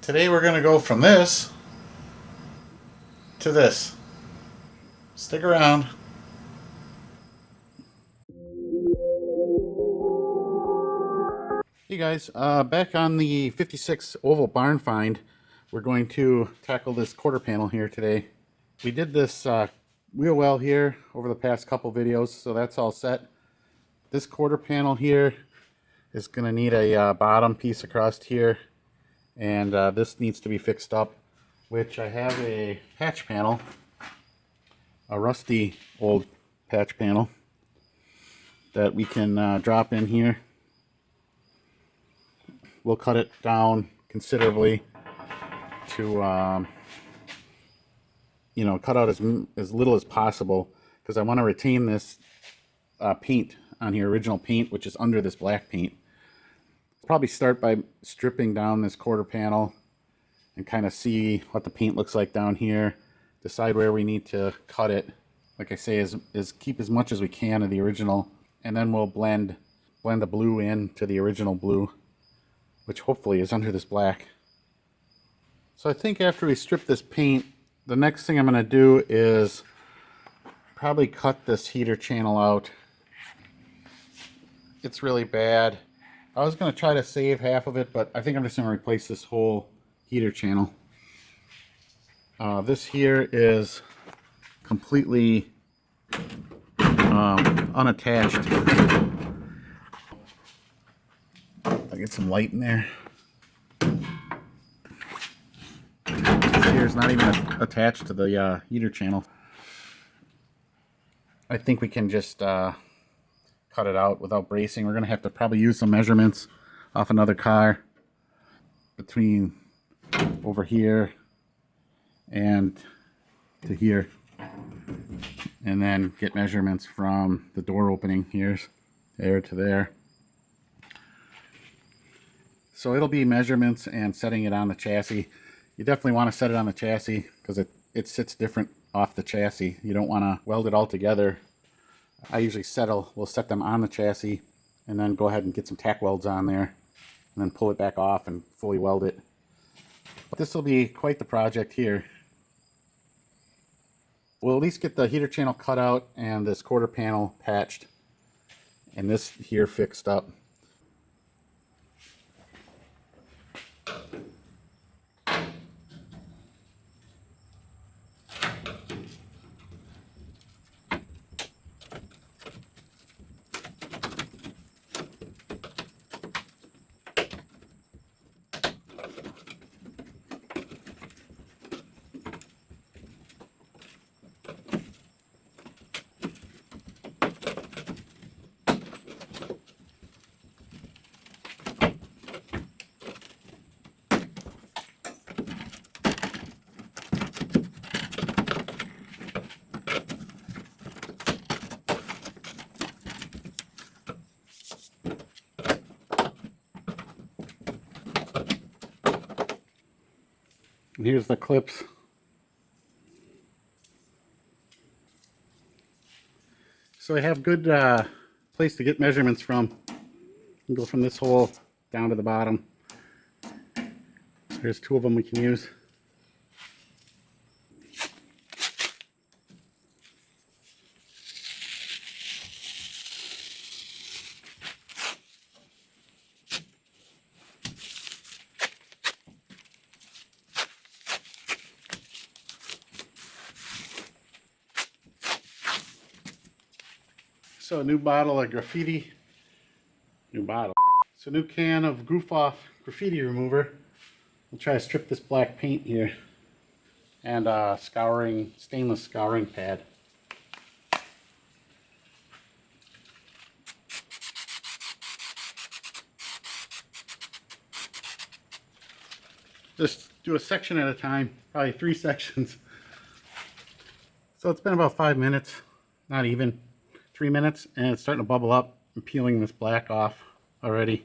Today we're going to go from this to this. Stick around. Hey guys, back on the 56 oval barn find, we're going to tackle this quarter panel here today. We did this wheel well here over the past couple videos, so that's all set. This quarter panel here is going to need a bottom piece across here, and this needs to be fixed up, which I have a patch panel, a rusty old patch panel that we can drop in here. We'll cut it down considerably to cut out as little as possible, because I want to retain this paint on here, original paint, which is under this black paint. Probably start by stripping down this quarter panel and kind of see what the paint looks like down here, decide where we need to cut it. Like I say, is keep as much as we can of the original, and then we'll blend the blue in to the original blue, which hopefully is under this black. So I think after we strip this paint, the next thing I'm going to do is probably cut this heater channel out. It's really bad. I was going to try to save half of it, but I think I'm just going to replace this whole heater channel. This here is completely unattached. I'll get some light in there. This here is not even attached to the heater channel. I think we can just cut it out without bracing. We're going to have to probably use some measurements off another car between over here and to here, and then get measurements from the door opening here, there to there. So it'll be measurements and setting it on the chassis. You definitely want to set it on the chassis because it sits different off the chassis. You don't want to weld it all together. I usually we'll set them on the chassis and then go ahead and get some tack welds on there and then pull it back off and fully weld it. But this will be quite the project here. We'll at least get the heater channel cut out and this quarter panel patched and this here fixed up. And here's the clips. So I have good place to get measurements from. You can go from this hole down to the bottom. There's two of them we can use. So a new bottle of graffiti, So new can of Goof Off graffiti remover. We'll try to strip this black paint here, and stainless scouring pad. Just do a section at a time, probably 3 sections. So it's been about 5 minutes, not even 3 minutes, and it's starting to bubble up and peeling this black off already.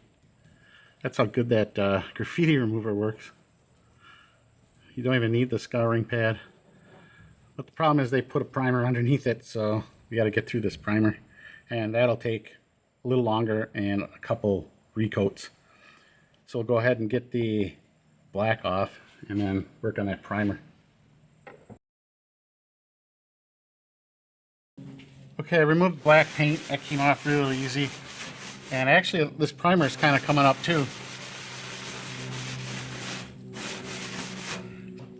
That's how good that graffiti remover works. You don't even need the scouring pad. But the problem is they put a primer underneath it, so we got to get through this primer. And that'll take a little longer and a couple recoats. So we'll go ahead and get the black off and then work on that primer. Okay, I removed black paint. That came off really easy. And actually, this primer is kind of coming up too.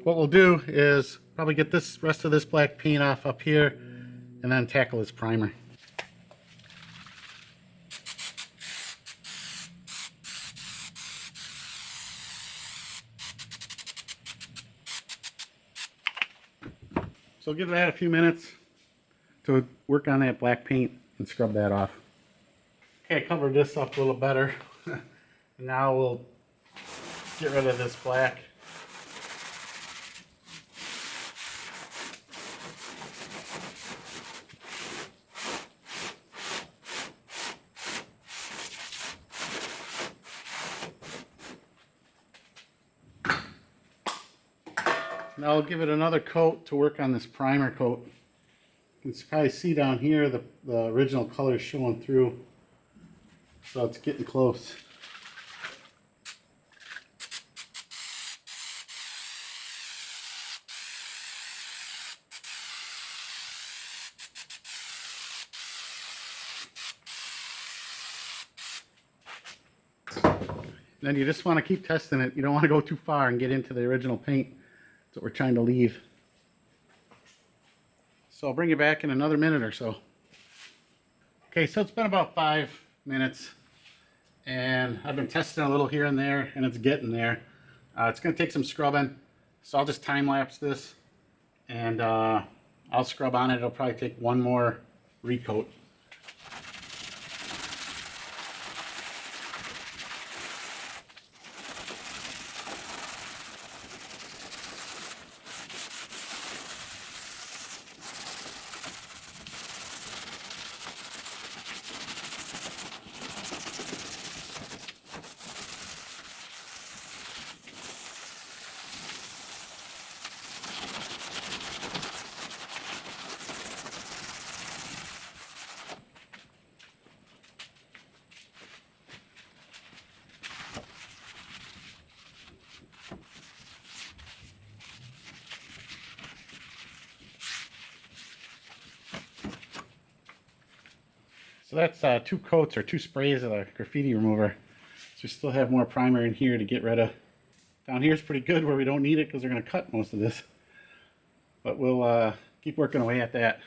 What we'll do is probably get this rest of this black paint off up here and then tackle this primer. So give that a few minutes to work on that black paint and scrub that off. Okay, I covered this up a little better. Now we'll get rid of this black. Now I'll give it another coat to work on this primer coat. You can probably see down here the original color is showing through, so it's getting close. Then you just want to keep testing it. You don't want to go too far and get into the original paint. That's what we're trying to leave. So I'll bring you back in another minute or so. Okay, so it's been about 5 minutes and I've been testing a little here and there and it's getting there. It's going to take some scrubbing, so I'll just time lapse this and I'll scrub on it. It'll probably take one more recoat. So that's 2 coats or 2 sprays of the graffiti remover. So we still have more primer in here to get rid of. Down here is pretty good where we don't need it because they're going to cut most of this. But we'll keep working away at that.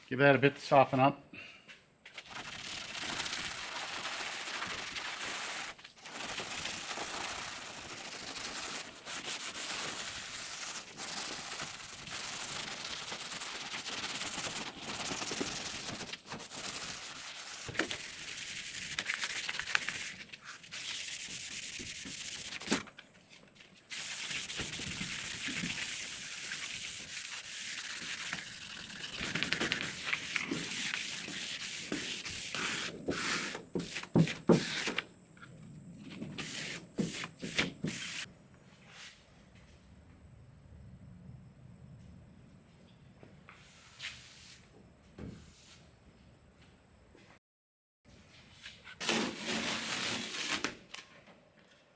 Give that a bit to soften up.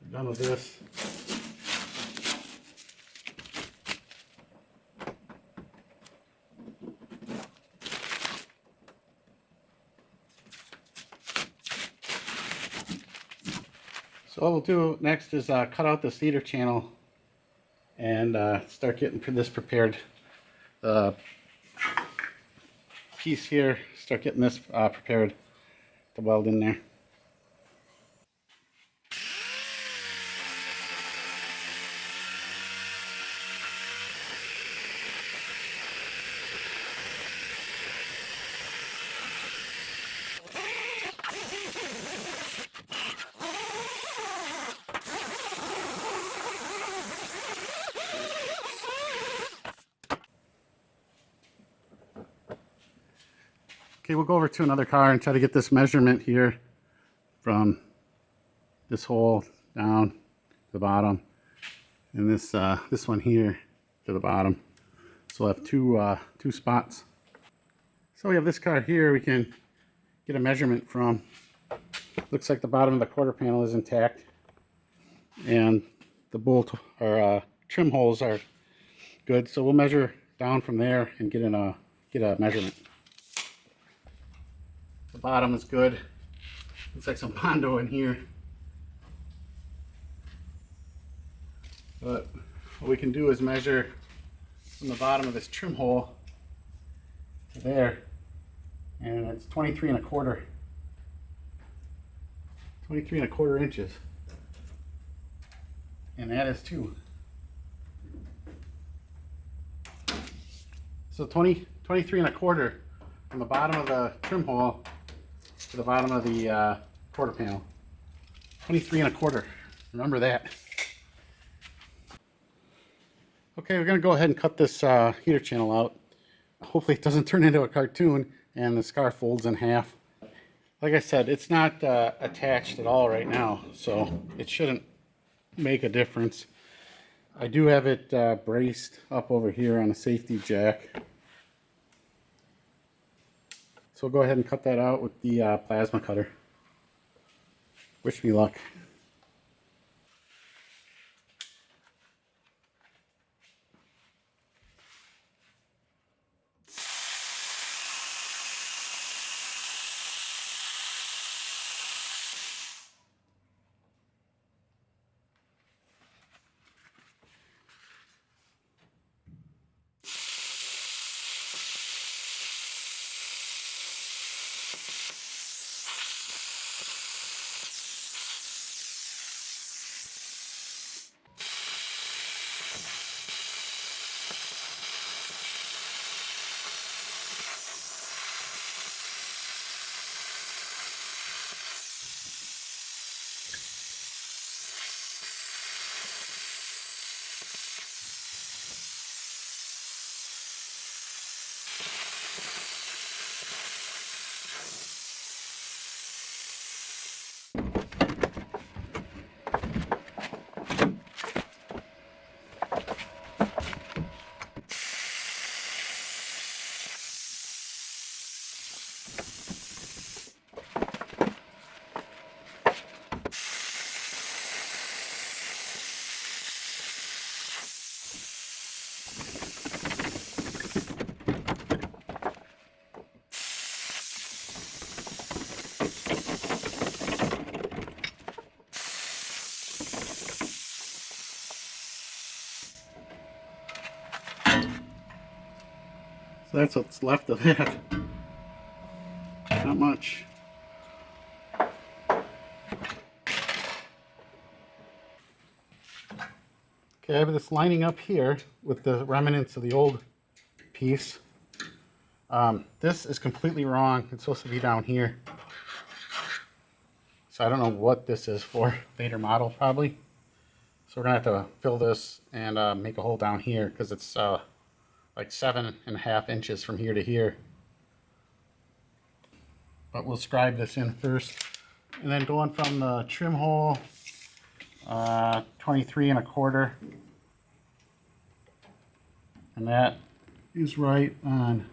Done with this. So what we'll do next is cut out the cedar channel and start getting this prepared. The piece here, start getting this prepared to weld in there. Okay, we'll go over to another car and try to get this measurement here from this hole down to the bottom, and this one here to the bottom. So we'll have two spots. So we have this car here. We can get a measurement from. Looks like the bottom of the quarter panel is intact, and the bolt or trim holes are good. So we'll measure down from there and get a measurement. The bottom is good. Looks like some Bondo in here. But what we can do is measure from the bottom of this trim hole to there, and it's 23 and a quarter. 23 and a quarter inches. And that is 2. So 23 and a quarter from the bottom of the trim hole to the bottom of the quarter panel. 23 and a quarter. Remember that. Okay, we're going to go ahead and cut this heater channel out. Hopefully it doesn't turn into a cartoon and the scar folds in half. Like I said, it's not attached at all right now, so it shouldn't make a difference. I do have it braced up over here on a safety jack. So we'll go ahead and cut that out with the plasma cutter. Wish me luck. So that's what's left of that. Not much. Okay, I have this lining up here with the remnants of the old piece. This is completely wrong. It's supposed to be down here. So I don't know what this is for. Later model probably. So we're gonna have to fill this and make a hole down here because it's like 7.5 inches from here to here. But we'll scribe this in first. And then going from the trim hole, 23 and a quarter. And that is right on.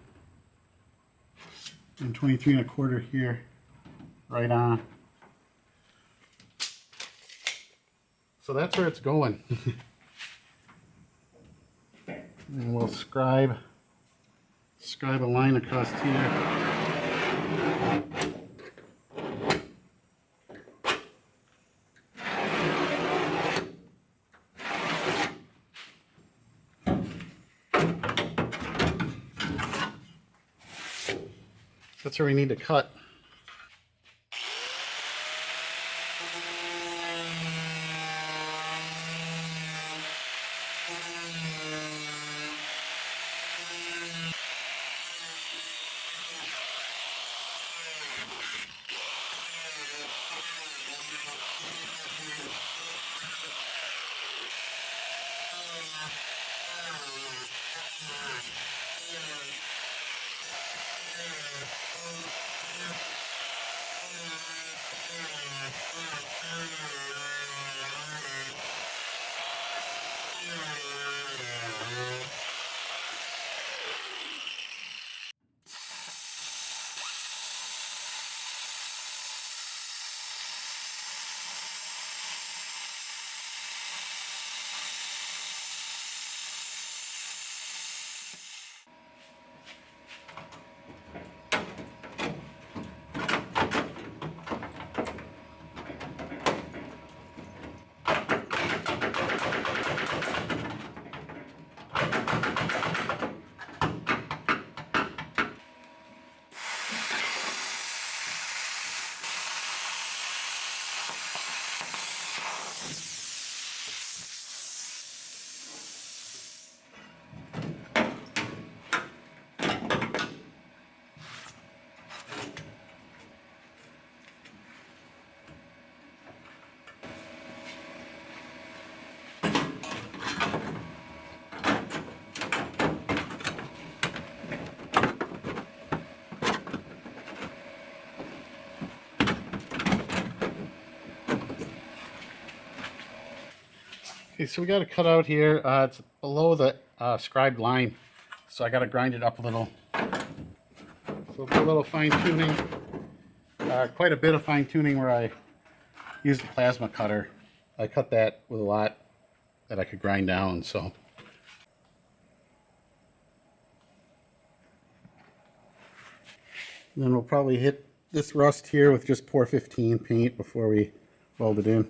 And 23 and a quarter here, right on. So that's where it's going. And we'll scribe a line across here. That's where we need to cut. Okay, so we got a cutout here. It's below the scribed line, so I got to grind it up a little. So a little fine tuning, quite a bit of fine tuning where I use the plasma cutter. I cut that with a lot that I could grind down. So then we'll probably hit this rust here with just pour 15 paint before we weld it in.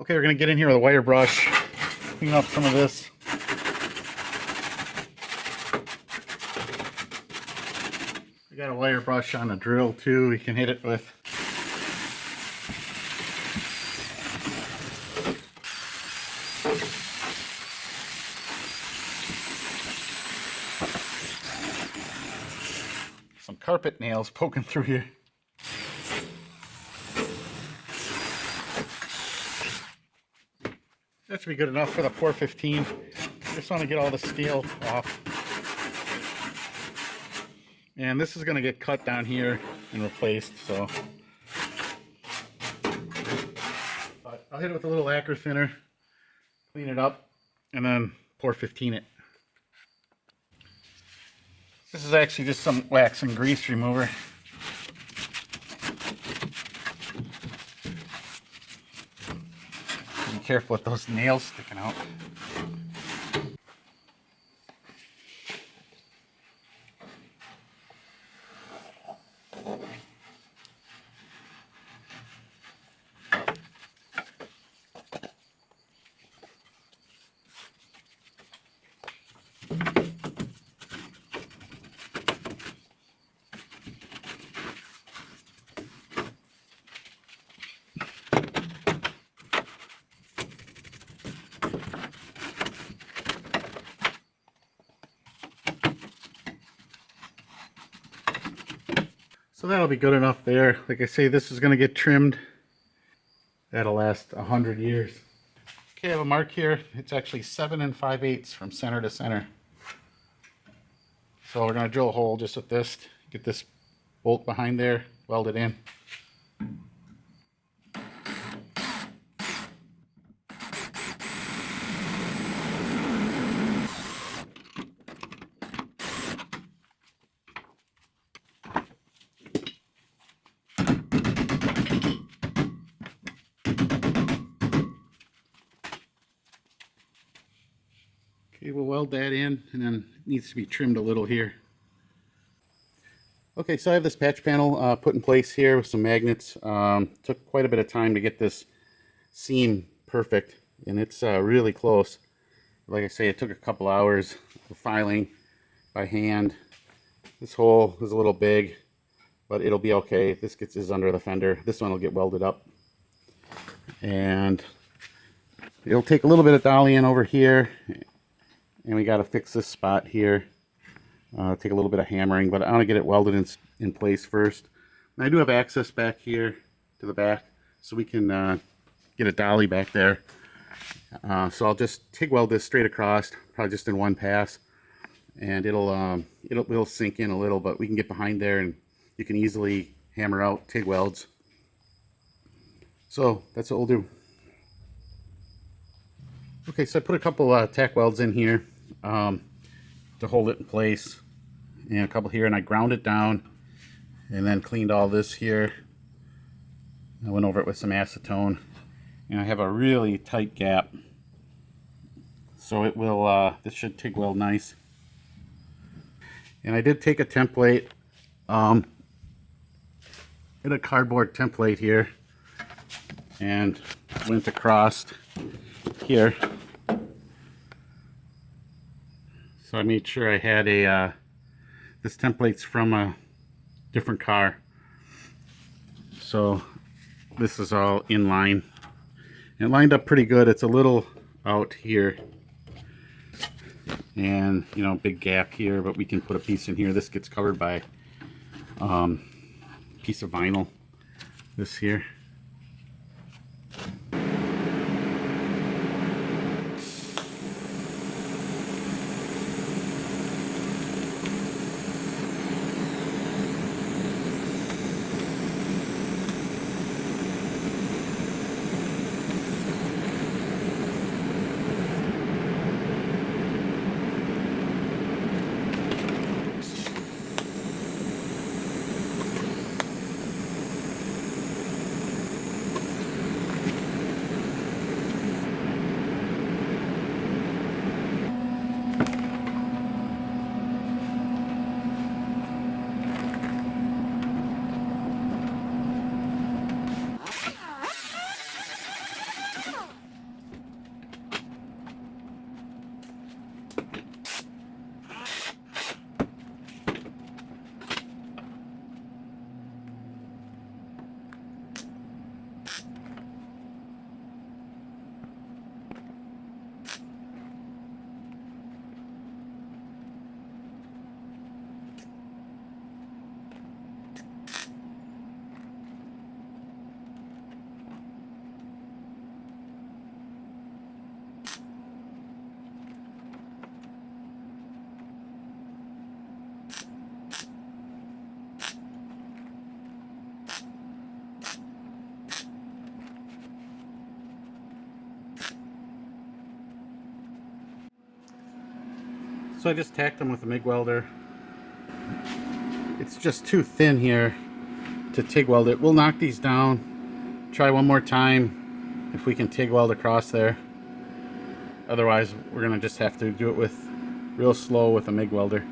Okay, we're going to get in here with a wire brush, clean up some of this. We got a wire brush on the drill too, we can hit it with. Some carpet nails poking through here. That should be good enough for the pour 15. Just want to get all the steel off. And this is going to get cut down here and replaced, so. But I'll hit it with a little lacquer thinner, clean it up, and then pour 15 it. This is actually just some wax and grease remover. Be careful with those nails sticking out. So that'll be good enough there. Like I say, this is going to get trimmed. That'll last 100 years. Okay, I have a mark here. It's actually 7 5/8 from center to center. So we're going to drill a hole just with this. Get this bolt behind there, weld it in. Okay, we'll weld that in, and then it needs to be trimmed a little here. Okay, so I have this patch panel put in place here with some magnets. Took quite a bit of time to get this seam perfect, and it's really close. Like I say, it took a couple hours of filing by hand. This hole is a little big, but it'll be okay. This is under the fender. This one will get welded up. And it'll take a little bit of dollying over here. And we got to fix this spot here. Take a little bit of hammering, but I want to get it welded in place first. And I do have access back here to the back, so we can get a dolly back there. So I'll just TIG weld this straight across, probably just in one pass, and it'll sink in a little, but we can get behind there and you can easily hammer out TIG welds. So that's what we'll do. Okay, so I put a couple tack welds in here to hold it in place, and a couple here, and I ground it down and then cleaned all this here. I went over it with some acetone, and I have a really tight gap, so it will this should TIG weld nice. And I did take a template, in a cardboard template here, and went across here. So I made sure I had this template's from a different car. So this is all in line. And it lined up pretty good. It's a little out here. And, you know, big gap here, but we can put a piece in here. This gets covered by piece of vinyl. This here. So I just tacked them with a MIG welder. It's just too thin here to TIG weld it. We'll knock these down, try one more time if we can TIG weld across there. Otherwise, we're gonna just have to do it with real slow with a MIG welder.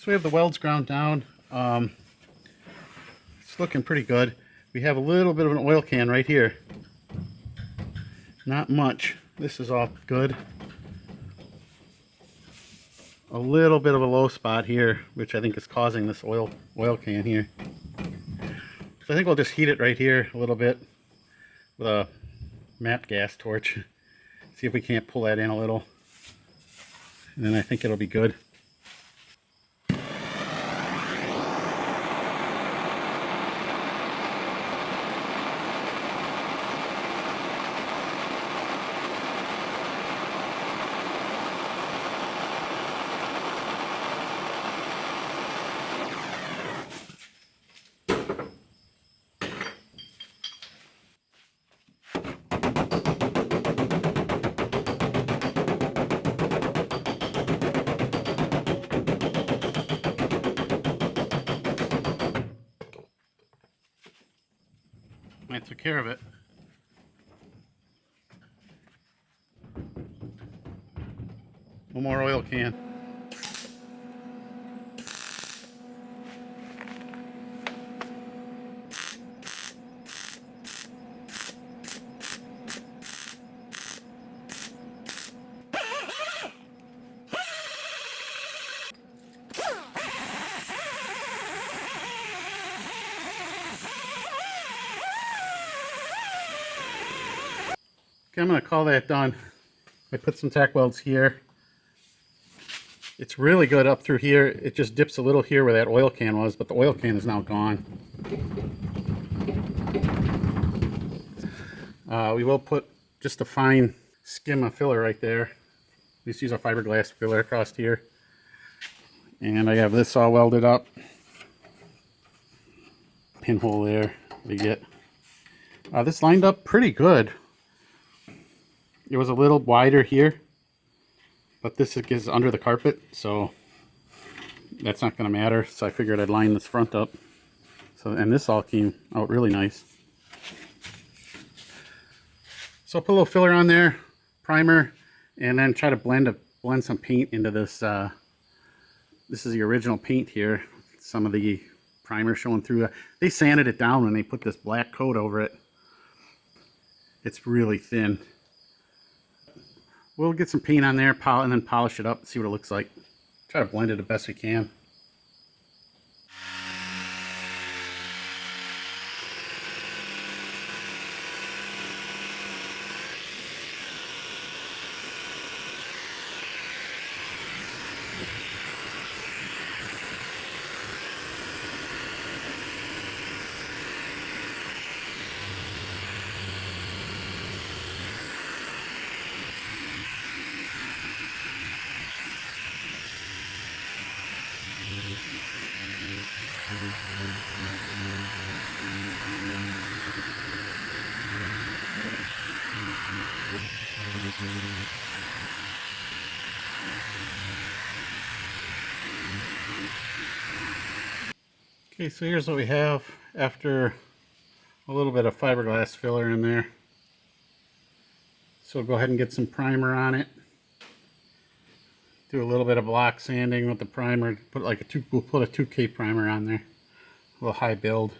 So we have the welds ground down. It's looking pretty good. We have a little bit of an oil can right here. Not much. This is all good. A little bit of a low spot here, which I think is causing this oil can here. So I think we'll just heat it right here a little bit with a MAP gas torch. See if we can't pull that in a little. And then I think it'll be good. I took care of it. One more oil can. Okay, I'm going to call that done. I put some tack welds here. It's really good up through here. It just dips a little here where that oil can was, but the oil can is now gone. We will put just a fine skim of filler right there. We just use a fiberglass filler across here. And I have this all welded up. Pinhole there we get. This lined up pretty good. It was a little wider here, but this is under the carpet, so that's not going to matter. So I figured I'd line this front up. So, and this all came out really nice. So I'll put a little filler on there, primer, and then try to blend some paint into this. This is the original paint here. Some of the primer showing through. They sanded it down when they put this black coat over it. It's really thin. We'll get some paint on there and then polish it up and see what it looks like. Try to blend it the best we can. Okay, so here's what we have after a little bit of fiberglass filler in there. So go ahead and get some primer on it. Do a little bit of block sanding with the primer. We'll put a 2K primer on there. A little high build.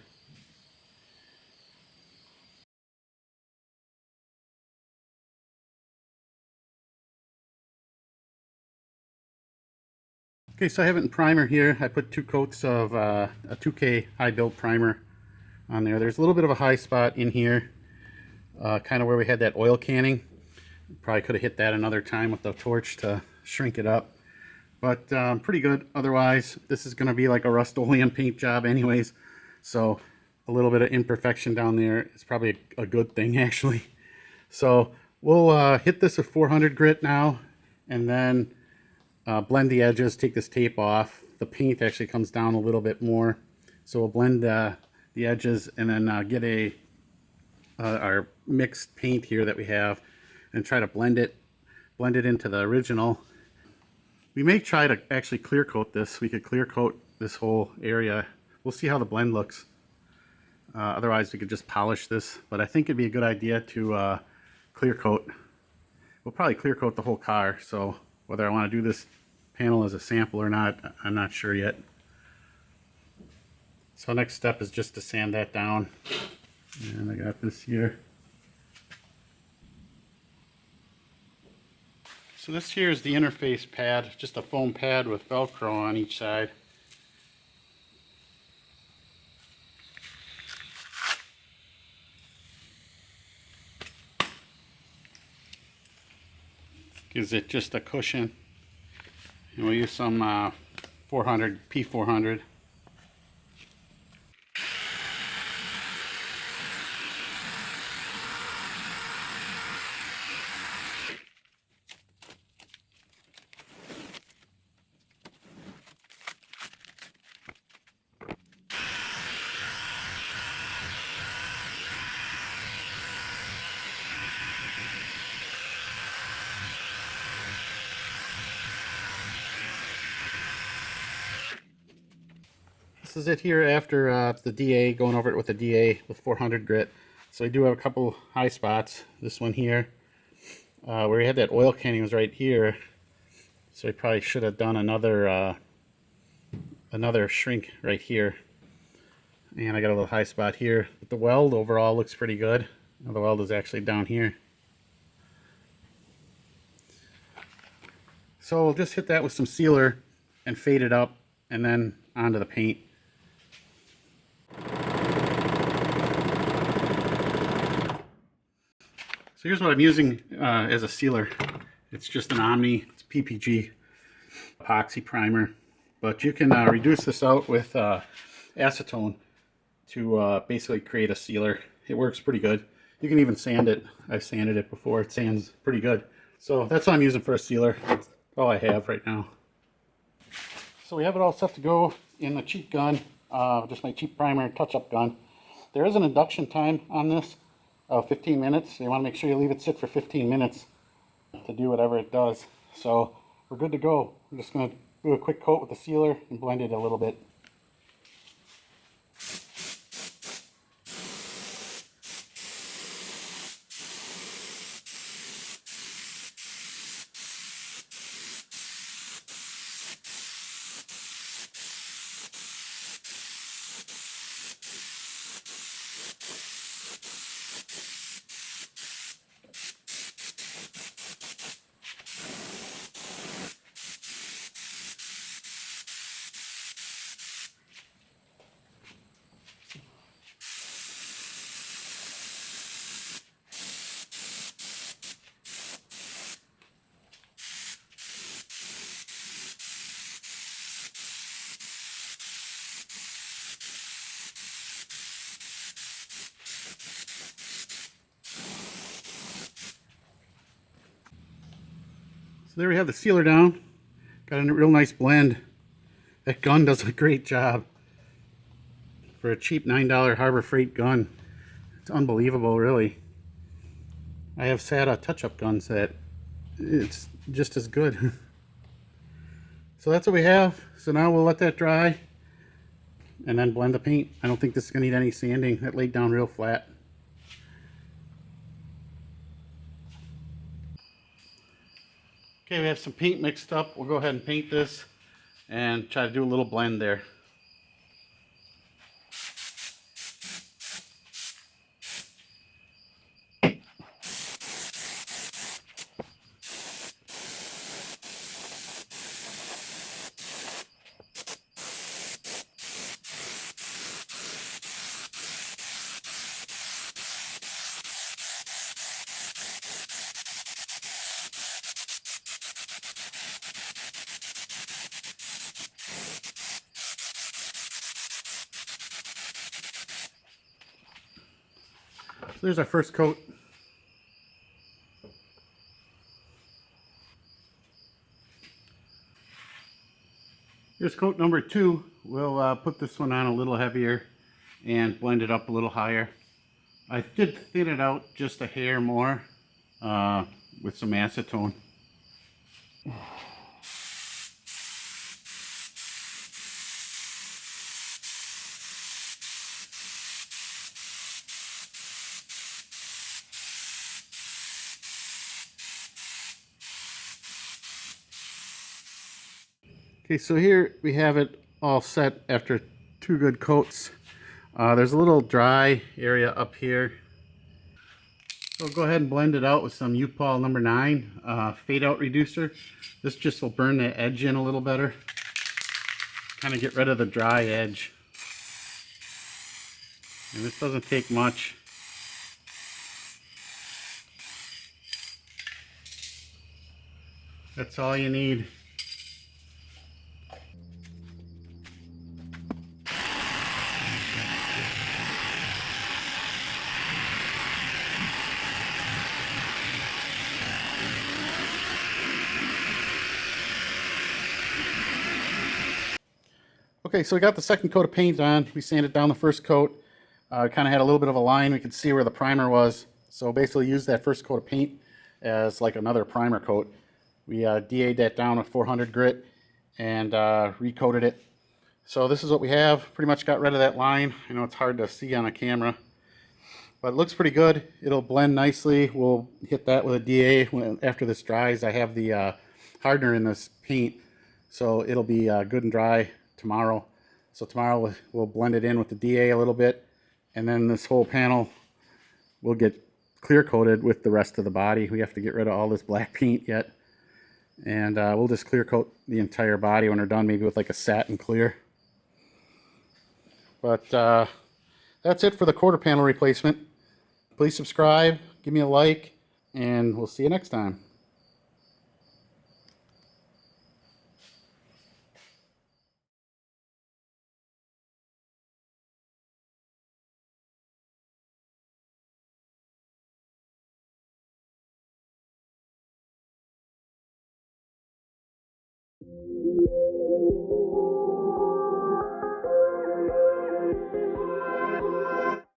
Okay, so I have it in primer here. I put 2 coats of a 2K high build primer on there. There's a little bit of a high spot in here, kind of where we had that oil canning. Probably could have hit that another time with the torch to shrink it up. But pretty good otherwise. This is going to be like a Rust-Oleum paint job anyways. So a little bit of imperfection down there is probably a good thing actually. So we'll hit this with 400 grit now, and then blend the edges, take this tape off. The paint actually comes down a little bit more. So we'll blend the edges and then get our mixed paint here that we have and try to blend it into the original. We may try to actually clear coat this. We could clear coat this whole area. We'll see how the blend looks. Otherwise we could just polish this, but I think it'd be a good idea to clear coat. We'll probably clear coat the whole car, so whether I want to do this panel as a sample or not, I'm not sure yet. So next step is just to sand that down. And I got this here. So this here is the interface pad, just a foam pad with Velcro on each side. Gives it just a cushion. And we'll use some P400. This is it here after the DA, going over it with the DA with 400 grit. So we do have a couple high spots. This one here, where we had that oil canning was right here. So we probably should have done another shrink right here. And I got a little high spot here. But the weld overall looks pretty good. Now the weld is actually down here. So we'll just hit that with some sealer and fade it up and then onto the paint. So here's what I'm using as a sealer. It's just an Omni, it's PPG epoxy primer. But you can reduce this out with acetone to basically create a sealer. It works pretty good. You can even sand it. I've sanded it before. It sands pretty good. So that's what I'm using for a sealer. That's all I have right now. So we have it all set to go in the cheap gun. Just my cheap primer touch-up gun. There is an induction time on this. 15 minutes. So you want to make sure you leave it sit for 15 minutes to do whatever it does. So we're good to go. I'm just going to do a quick coat with the sealer and blend it a little bit. So there we have the sealer down. Got a real nice blend. That gun does a great job. For a cheap $9 Harbor Freight gun. It's unbelievable, really. I have SATA touch-up guns that it's just as good. So that's what we have. So now we'll let that dry. and then blend the paint. I don't think this is going to need any sanding. That laid down real flat. Okay, we have some paint mixed up. We'll go ahead and paint this and try to do a little blend there. So there's our first coat. Here's coat number 2. We'll put this one on a little heavier and blend it up a little higher. I did thin it out just a hair more with some acetone. Okay, so here we have it all set after 2 good coats. There's a little dry area up here. So go ahead and blend it out with some U-Paul number 9 fade out reducer. This just will burn the edge in a little better. Kind of get rid of the dry edge. And this doesn't take much. That's all you need. Okay, so we got the second coat of paint on. We sanded down the first coat. Kind of had a little bit of a line. We could see where the primer was. So basically used that first coat of paint as like another primer coat. We DA'd that down with 400 grit and recoated it. So this is what we have. Pretty much got rid of that line. I know it's hard to see on a camera, but it looks pretty good. It'll blend nicely. We'll hit that with a DA after this dries. I have the hardener in this paint, so it'll be good and dry tomorrow. So tomorrow we'll blend it in with the DA a little bit, and then this whole panel will get clear coated with the rest of the body. We have to get rid of all this black paint yet, and we'll just clear coat the entire body when we're done, maybe with like a satin clear. But that's it for the quarter panel replacement. Please subscribe, give me a like, and we'll see you next time.